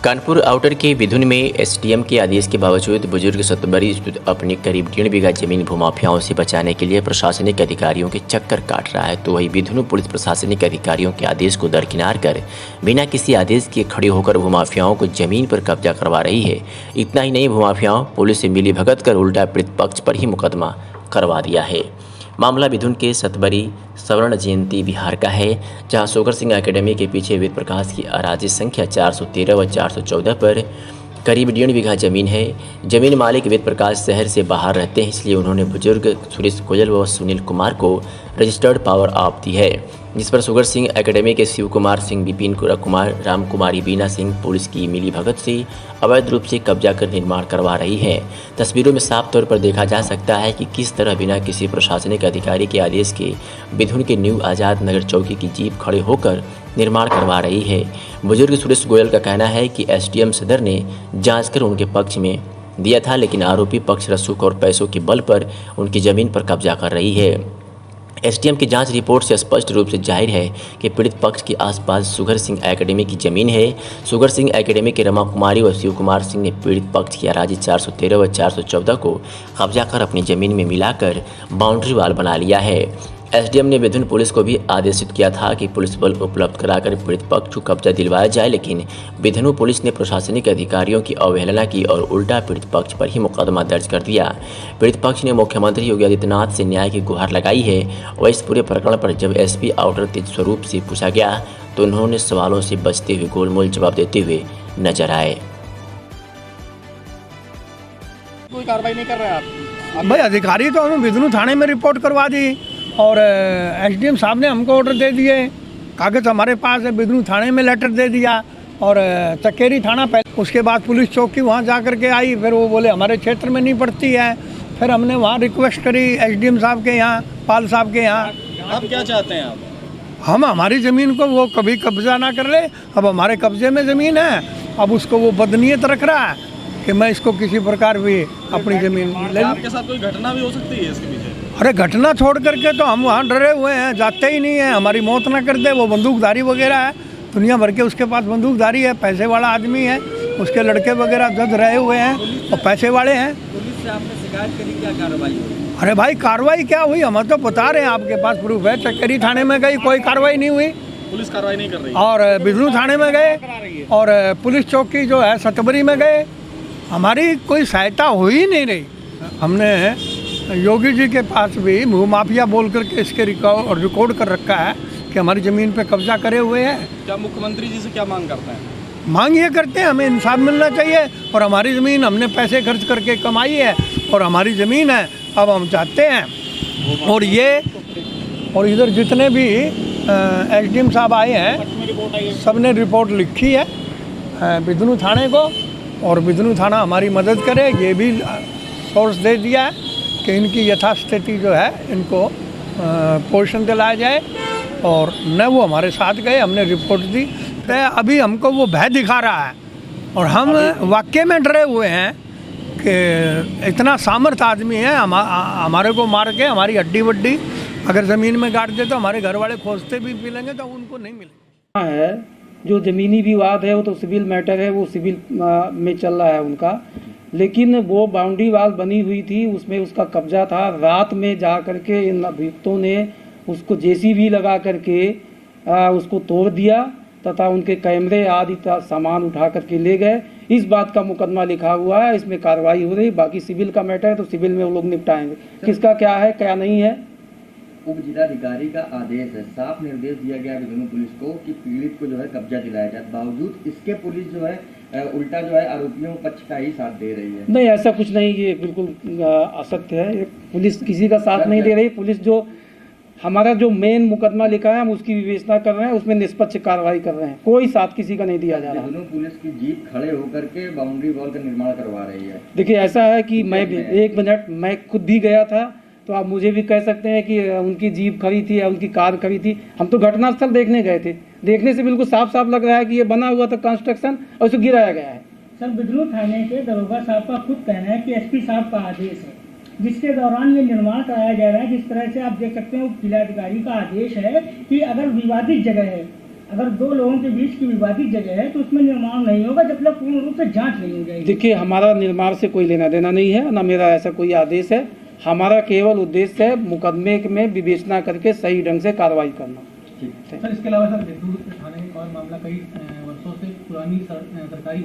Kanpur outer के विधुन में SDM के आदेश के बावजूद बुजुर्ग सतबरी स्थित अपनी करीब 1.5 बीघा जमीन भूमाफियाओं से बचाने के लिए प्रशासनिक अधिकारियों के चक्कर काट रहा है, तो वही विधुन पुलिस प्रशासनिक अधिकारियों के आदेश को दरकिनार कर बिना किसी आदेश के खड़े होकर भूमाफियाओं को जमीन पर कब्जा करवा रही है। इतना ही नहीं, भूमाफियाओं पुलिस से मिली भगत कर उल्टा प्रतिपक्ष पर ही मुकदमा करवा दिया है। मामला विधुन के सतबरी स्वर्ण जयंती बिहार का है, जहां सुगर सिंह एकेडमी के पीछे वेद प्रकाश की अराजी संख्या 413 व 414 पर करीब 1.5 बीघा जमीन है। जमीन मालिक वेद प्रकाश शहर से बाहर रहते हैं, इसलिए उन्होंने बुजुर्ग सुरेश गोयल व सुनील कुमार को रजिस्टर्ड पावर ऑफ दी है, जिस पर सुगर सिंह एकेडमी के शिव कुमार सिंह, विपिन कुमार, राम कुमारी, बीना सिंह पुलिस की मिली भगत से अवैध रूप से कब्जा कर निर्माण करवा रही है। तस्वीरों में साफ तौर पर देखा जा सकता है कि किस तरह बिना किसी प्रशासनिक अधिकारी के आदेश के विधुन के न्यू आज़ाद नगर चौकी की जीप खड़े होकर निर्माण करवा रही है। बुजुर्ग सुरेश गोयल का कहना है कि एसडीएम सदर ने जांच कर उनके पक्ष में दिया था, लेकिन आरोपी पक्ष रसूख और पैसों के बल पर उनकी ज़मीन पर कब्जा कर रही है। एसडीएम की जांच रिपोर्ट से स्पष्ट रूप से जाहिर है कि पीड़ित पक्ष के आसपास सुगर सिंह एकेडमी की जमीन है। सुगर सिंह एकेडमी के रमा कुमारी व शिव कुमार सिंह ने पीड़ित पक्ष की अराजी 413 व 414 को कब्जा कर अपनी जमीन में मिलाकर बाउंड्री वाल बना लिया है। एसडीएम ने विधुन पुलिस को भी आदेशित किया था कि पुलिस बल उपलब्ध कराकर पीड़ित पक्ष को कब्जा दिलवाया जाए, लेकिन विधुन पुलिस ने प्रशासनिक अधिकारियों की अवहेलना की और उल्टा पीड़ित पक्ष पर ही मुकदमा दर्ज कर दिया। पीड़ित पक्ष ने मुख्यमंत्री योगी आदित्यनाथ से न्याय की गुहार लगाई है और इस पूरे प्रकरण पर जब एसपी आउटर तेज स्वरूप से पूछा गया तो उन्होंने सवालों से बचते हुए गोलमोल जवाब देते हुए नजर आए। कोई कार्रवाई नहीं कर रहे आप? भाई अधिकारी तो हमें विधुन थाने में रिपोर्ट करवा दी और एसडीएम साहब ने हमको ऑर्डर दे दिए, कागज़ हमारे पास है, विधुन थाने में लेटर दे दिया और चकेरी थाना पहले, उसके बाद पुलिस चौकी वहाँ जा कर के आई, फिर वो बोले हमारे क्षेत्र में नहीं पड़ती है। फिर हमने वहाँ रिक्वेस्ट करी एसडीएम साहब के यहाँ, पाल साहब के यहाँ। आप क्या चाहते हैं? आप हम हमारी ज़मीन को वो कभी कब्जा ना कर ले, अब हमारे कब्जे में ज़मीन है, अब उसको वो बदनीयत रख रहा है कि मैं इसको किसी प्रकार भी अपनी ज़मीन ले लूं। आपके साथ कोई घटना भी हो सकती है इसके पीछे? अरे घटना छोड़ करके तो हम वहाँ डरे हुए हैं, जाते ही नहीं हैं, हमारी मौत ना कर दे। वो बंदूकधारी वगैरह है, दुनिया भर के उसके पास बंदूकधारी है, पैसे वाला आदमी है, उसके लड़के वगैरह जज रहे हुए हैं और पैसे वाले हैं। पुलिस से आपने शिकायत करी, क्या कार्रवाई हुई? अरे भाई कार्रवाई क्या हुई, हम तो बता रहे हैं, आपके पास प्रूफ है। चक्करी थाने में गई, कोई कार्रवाई नहीं हुई, पुलिस कार्रवाई नहीं कर रही। और विधुन थाने में गए और पुलिस चौकी जो है सतबरी में गए, हमारी कोई सहायता हो ही नहीं रही। हमने योगी जी के पास भी भूमाफिया बोल करके इसके रिकॉर्ड कर रखा है कि हमारी ज़मीन पे कब्जा करे हुए हैं। क्या मुख्यमंत्री जी से क्या मांग करते हैं? मांग ये करते हैं हमें इंसाफ मिलना चाहिए, और हमारी ज़मीन हमने पैसे खर्च करके कमाई है और हमारी ज़मीन है, अब हम चाहते हैं। और ये और इधर जितने भी एसडीएम साहब आए हैं, सब ने रिपोर्ट लिखी है विधुन थाने को, और विधुन थाना हमारी मदद करे, ये भी सोर्स दे दिया है कि इनकी यथास्थिति जो है इनको पोजीशन दिलाया जाए, और न वो हमारे साथ गए, हमने रिपोर्ट दी। तो अभी हमको वो भय दिखा रहा है और हम वाकई में डरे हुए हैं कि इतना सामर्थ आदमी है, हमारे को मार के हमारी हड्डी वड्डी अगर ज़मीन में गाड़ दे तो हमारे घर वाले खोजते भी मिलेंगे तो उनको नहीं मिलेंगे। है जो ज़मीनी विवाद है वो तो सिविल मैटर है, वो सिविल में चल रहा है उनका, लेकिन वो बाउंड्री वाल बनी हुई थी, उसमें उसका कब्जा था। रात में जा करके इन अभियुक्तों ने उसको जेसीबी लगा करके उसको तोड़ दिया तथा उनके कैमरे आदि सामान उठा करके ले गए। इस बात का मुकदमा लिखा हुआ है, इसमें कार्रवाई हो रही। बाकी सिविल का मैटर है तो सिविल में वो लोग निपटाएंगे, किसका क्या है क्या नहीं है। उप जिलाधिकारी का आदेश है, साफ निर्देश दिया गया विधुन पुलिस को कि पीड़ित को जो है कब्जा दिलाया जाए, बावजूद इसके पुलिस जो है उल्टा जो है आरोपियों पक्ष का ही साथ दे रही है। नहीं, ऐसा कुछ नहीं, ये बिल्कुल असत्य है। पुलिस किसी का साथ नहीं दे रही। पुलिस जो हमारा जो मेन मुकदमा लिखा है हम उसकी विवेचना कर रहे हैं, उसमें निष्पक्ष कार्रवाई कर रहे हैं, कोई साथ किसी का नहीं दिया जा रहा। विधुन पुलिस की जीप खड़े होकर के बाउंड्री वॉल का निर्माण करवा रही है। देखिए ऐसा है कि मैं भी 1 मिनट, मैं खुद भी गया था, तो आप मुझे भी कह सकते हैं कि उनकी जीप खड़ी थी या उनकी कार खड़ी थी। हम तो घटनास्थल देखने गए थे, देखने से बिल्कुल साफ साफ लग रहा है कि ये बना हुआ था कंस्ट्रक्शन और उसे गिराया गया है। सर, विधुन थाने के दरोगा साहब का खुद कहना है कि एसपी साहब का आदेश है जिसके दौरान ये निर्माण कराया जा रहा है। जिस तरह से आप देख सकते हैं जिलाधिकारी का आदेश है कि अगर विवादित जगह है अगर दो लोगों के बीच की विवादित जगह है तो उसमें निर्माण नहीं होगा जब तक पूर्ण रूप से जांच नहीं हो जाएगी। देखिए, हमारा निर्माण से कोई लेना देना नहीं है, ना मेरा ऐसा कोई आदेश है। हमारा केवल उद्देश्य है मुकदमे में विवेचना करके सही ढंग से कार्रवाई करना। सर, इसके अलावा सर विद्युत थाने में एक और मामला कई वर्षों से पुरानी सरकारी